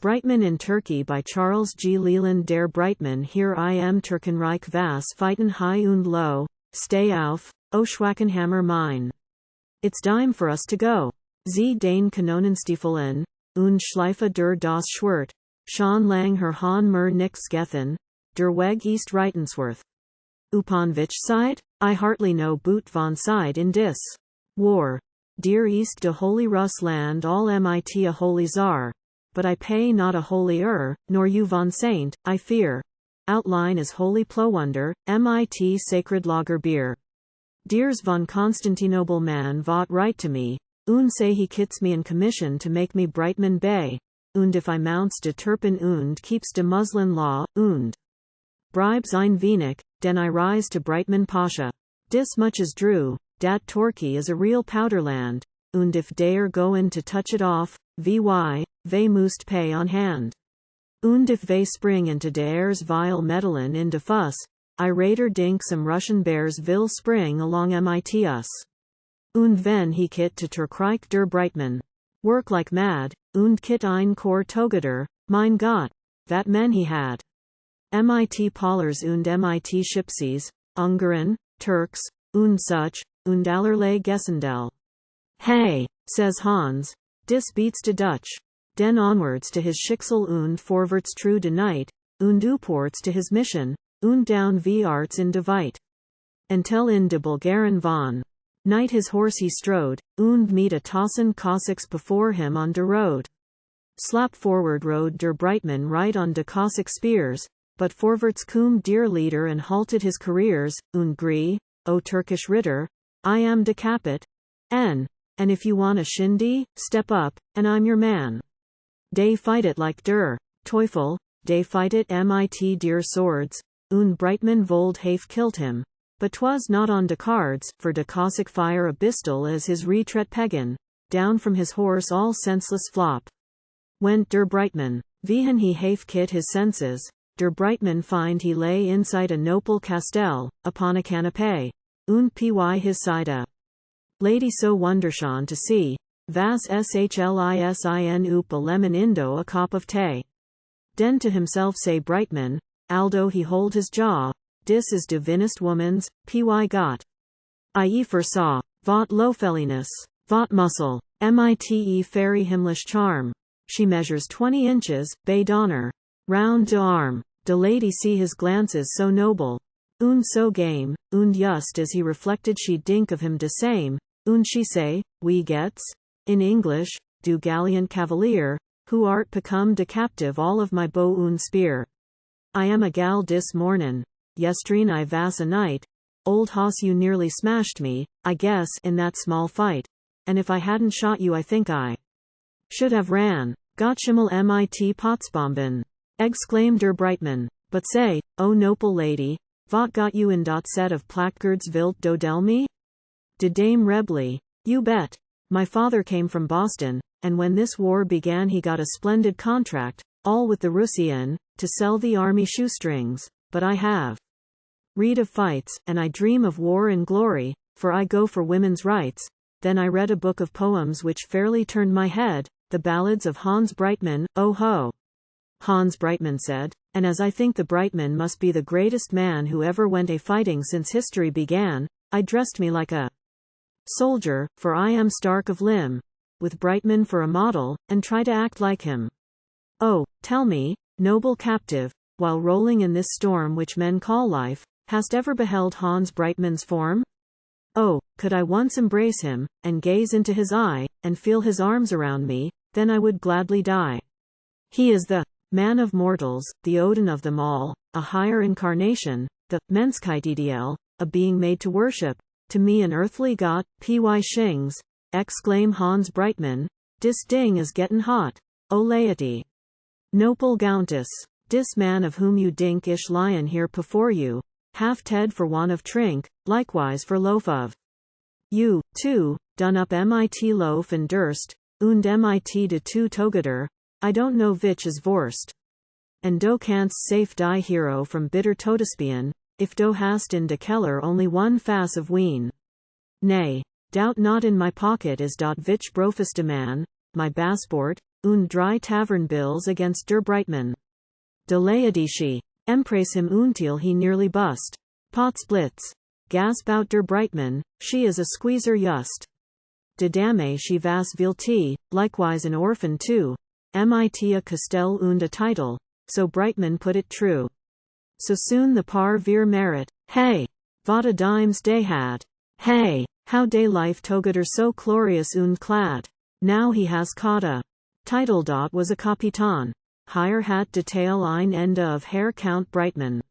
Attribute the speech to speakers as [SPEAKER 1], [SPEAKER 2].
[SPEAKER 1] Breitmann in Turkey by Charles G. Leland. Derr Breitmann. Here I am Turkenreich was fighten high und low, steh auf, o Schwackenhammer mine. It's time for us to go. Zieh, dein Kanonenstiefel an, und schleife dir das Schwert, Schon lang her han nichts gethan, der Weg ist reitenswerth. Oopon vitch side? I hartly no boot von side in dis war. Dir ist de holy Russ-land all mit a holy Tsar, but I pay not a holy nor you von saint, I fear. Outline is holy ploonder, mit sacred Lager-bier. Dir's von Constantinoble-man vot right to me, und say he kits me in commission to make me Breitmann Bey, und if I mounts de turpan und keeps de Muslin law, und bribes ein wenig, den I rise to Breitmann Pasha. Dis much is drue, dat Torquay is a real powderland, und if dey're goin to touch it off, vy, they must pay on hand. Und if they spring into dey's vile meddlin in de fuss, I rater dink some Russian bears will spring along mit us. Und wenn he kit to Turkenreich Derr Breitmann. Work like mad, und kit ein Kor Togader, mein Gott, that men he had. Mit Pollers und mit Schipsies, Ungarn, Turks, und such, und allerlei Gesindel. Hey, says Hans, dis beats de Dutch. Den onwards to his Schicksal und vorwärts true de night, und uports to his mission, und down arts in de Vite. Until in de Bulgaren von night his horse he strode, und meet a tossen Cossacks before him on de road. Slap forward rode Derr Breitmann right on de Cossack spears, but forwards cum dear leader and halted his careers, und grie, o Turkish Ritter, I am de capit, and if you want a shindy, step up, and I'm your man. Dey fight it like der Teufel, dey fight it mit dear swords, und Breitmann vold have killed him. But 'twas not on de cards, for de Cossack fire a pistol as his retreat pagan, down from his horse all senseless flop. Went Derr Breitmann, wehen he have kit his senses, Derr Breitmann find he lay inside a noble castell, upon a canapé, und py his side a lady so wunderschön to see, was schlisin up a lemon indo a cup of tea. Den to himself say Breitmann, aldo he hold his jaw, dis is de winnest womans, py got. I foresaw, vot lofeliness, vot muscle, mite fairy himmlish charm. She measures 20 inches, bay donner. Round de arm, de lady see his glances so noble, und so game, und just as he reflected she dink of him de same, und she say, we gets, in English, du gallant cavalier, who art become de captive all of my bow und spear. I am a gal dis mornin', yestreen I vas a knight, old hoss you nearly smashed me, I guess, in that small fight, and if I hadn't shot you I think I should have ran, got schimmel mit Potsbomben. Exclaimed Derr Breitmann, but say, oh noble lady, vot got you in dot set of placards wilt do del me? De Dame Rebly, you bet. My father came from Boston, and when this war began he got a splendid contract, all with the Russian, to sell the army shoestrings, but I have read of fights, and I dream of war and glory, for I go for women's rights. Then I read a book of poems which fairly turned my head, the ballads of Hans Breitmann, oh ho! Hans Breitmann said, and as I think the Breitmann must be the greatest man who ever went a fighting since history began, I dressed me like a soldier, for I am stark of limb, with Breitmann for a model, and try to act like him. Oh, tell me, noble captive, while rolling in this storm which men call life, hast ever beheld Hans Breitmann's form? Oh, could I once embrace him, and gaze into his eye, and feel his arms around me, then I would gladly die. He is the man of mortals, the Odin of them all, a higher incarnation, the Menschheitideal, a being made to worship, to me an earthly god, py shings, exclaim Hans Breitmann, dis ding is gettin' hot, o laity. Noble Countess, dis man of whom you dink ish lion here before you, half ted for want of trink, likewise for loaf of. You, too, done up mit loaf and durst, und mit de two togader, I don't know vitch is vorst. And do canst safe die hero from bitter Todespien, if do hast in de Keller only one fass of ween. Nay, doubt not in my pocket is dot vitch brofeste man, my passport, und drei Tavernbills against Derr Breitmann. De Leadische. Empress him until he nearly bust. Potsblitz. Gas bout Derr Breitmann, she is a squeezer just. De dame she was vilti, likewise an orphan too. Mit a Castell und a title, so Breitmann put it true. So soon the paar wir merit, hey! Wat a dimes dey had. Hey! How dey life togeter so glorious und clad. Now he has caught a title. Was a Kapitan. Hier hat detail ein Ende of Herr Count Breitmann.